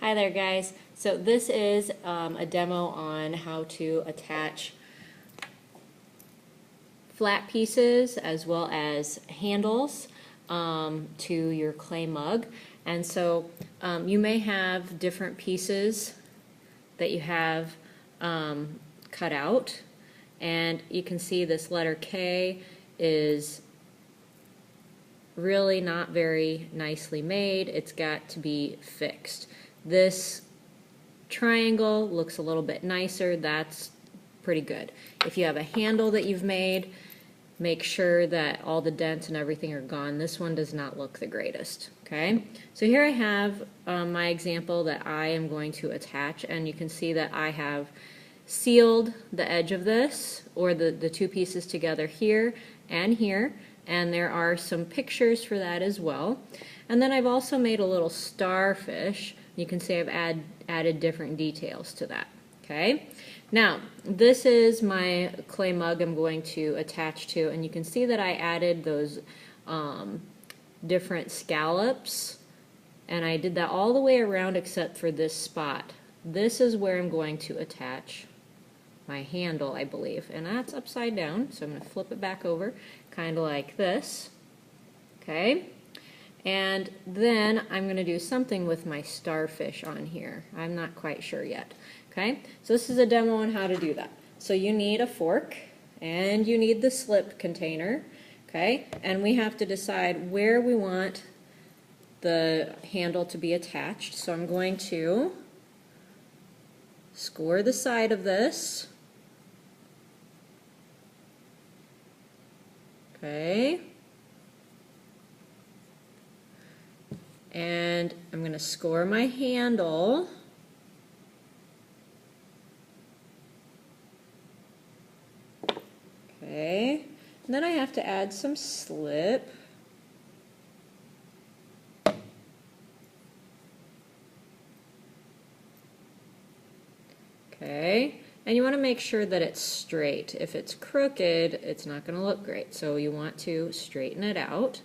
Hi there guys. So this is a demo on how to attach flat pieces as well as handles to your clay mug. And so you may have different pieces that you have cut out, and you can see this letter K is really not very nicely made. It's got to be fixed. This triangle looks a little bit nicer. That's pretty good. If you have a handle that you've made, make sure that all the dents and everything are gone. This one does not look the greatest. Okay, so here I have my example that I am going to attach, and you can see that I have sealed the edge of this, or the two pieces together here and here, and there are some pictures for that as well. And then I've also made a little starfish. You can see I've added different details to that. Okay, now this is my clay mug I'm going to attach to, and you can see that I added those different scallops, and I did that all the way around except for this spot. This is where I'm going to attach my handle, I believe, and that's upside down, so I'm going to flip it back over kind of like this. Okay, and then I'm going to do something with my starfish on here. I'm not quite sure yet. Okay, so this is a demo on how to do that. So you need a fork and you need the slip container. Okay, and we have to decide where we want the handle to be attached. So I'm going to score the side of this. Okay, and I'm going to score my handle. Okay, and then I have to add some slip. Okay, and you want to make sure that it's straight. If it's crooked, it's not going to look great, so you want to straighten it out.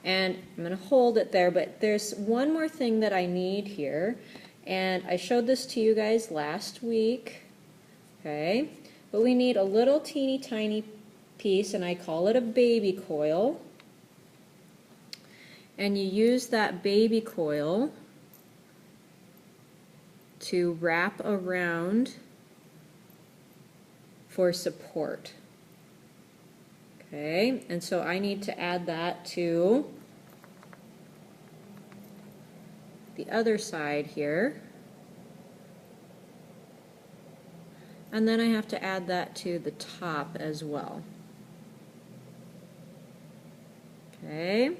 And I'm going to hold it there, but there's one more thing that I need here, and I showed this to you guys last week. Okay, but we need a little teeny tiny piece, and I call it a baby coil. And you use that baby coil to wrap around for support. Okay, and so I need to add that to the other side here. And then I have to add that to the top as well. Okay,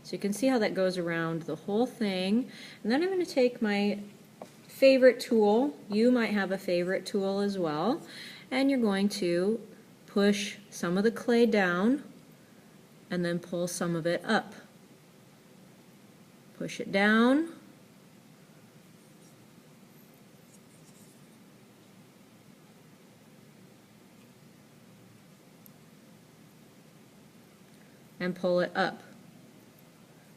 so you can see how that goes around the whole thing. And then I'm going to take my favorite tool. You might have a favorite tool as well. And you're going to push some of the clay down and then pull some of it up. Push it down. And pull it up.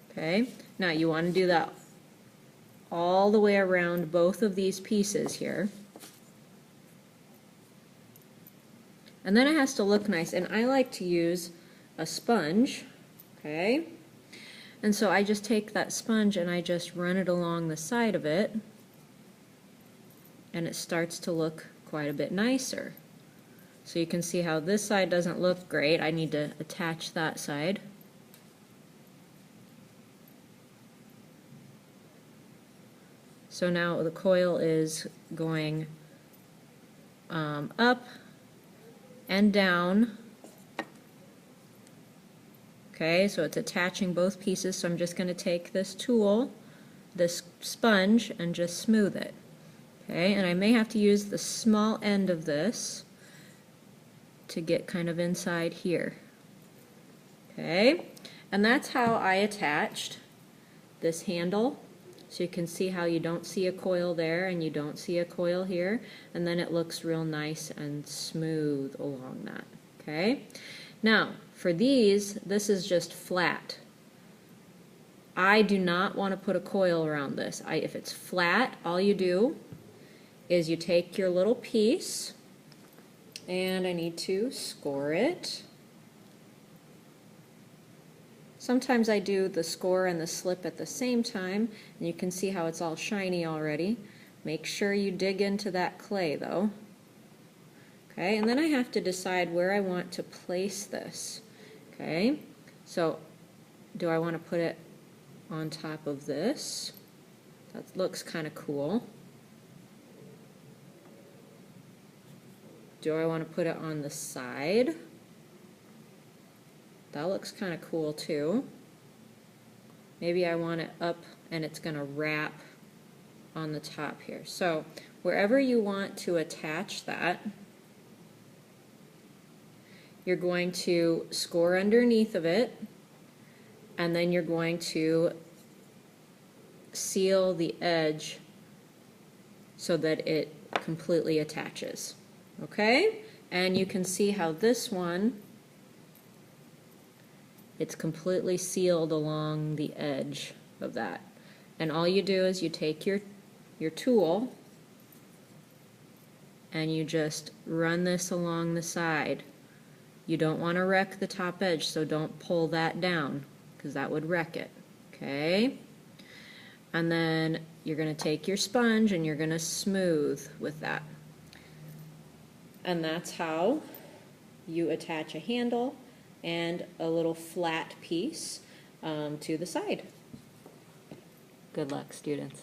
Okay, now you want to do that all the way around both of these pieces here. And then it has to look nice, and I like to use a sponge. Okay, and so I just take that sponge and I just run it along the side of it, and it starts to look quite a bit nicer. So you can see how this side doesn't look great. I need to attach that side. So now the coil is going up and down. Okay, so it's attaching both pieces, so I'm just going to take this tool, this sponge, and just smooth it. Okay, and I may have to use the small end of this to get kind of inside here. Okay, and that's how I attached this handle. So you can see how you don't see a coil there and you don't see a coil here, and then it looks real nice and smooth along that. Okay, now for these, this is just flat. I do not want to put a coil around this. If it's flat, all you do is you take your little piece, and I need to score it. Sometimes I do the score and the slip at the same time, and you can see how it's all shiny already. Make sure you dig into that clay though. Okay, and then I have to decide where I want to place this. Okay, so do I want to put it on top of this? That looks kind of cool. Do I want to put it on the side? That looks kind of cool too. Maybe I want it up and it's going to wrap on the top here. So wherever you want to attach that, you're going to score underneath of it, and then you're going to seal the edge so that it completely attaches. Okay? And you can see how this one, it's completely sealed along the edge of that. And all you do is you take your tool and you just run this along the side. You don't want to wreck the top edge, so don't pull that down because that would wreck it. Okay? And then you're going to take your sponge and you're going to smooth with that. And that's how you attach a handle and a little flat piece to the side. Good luck, students.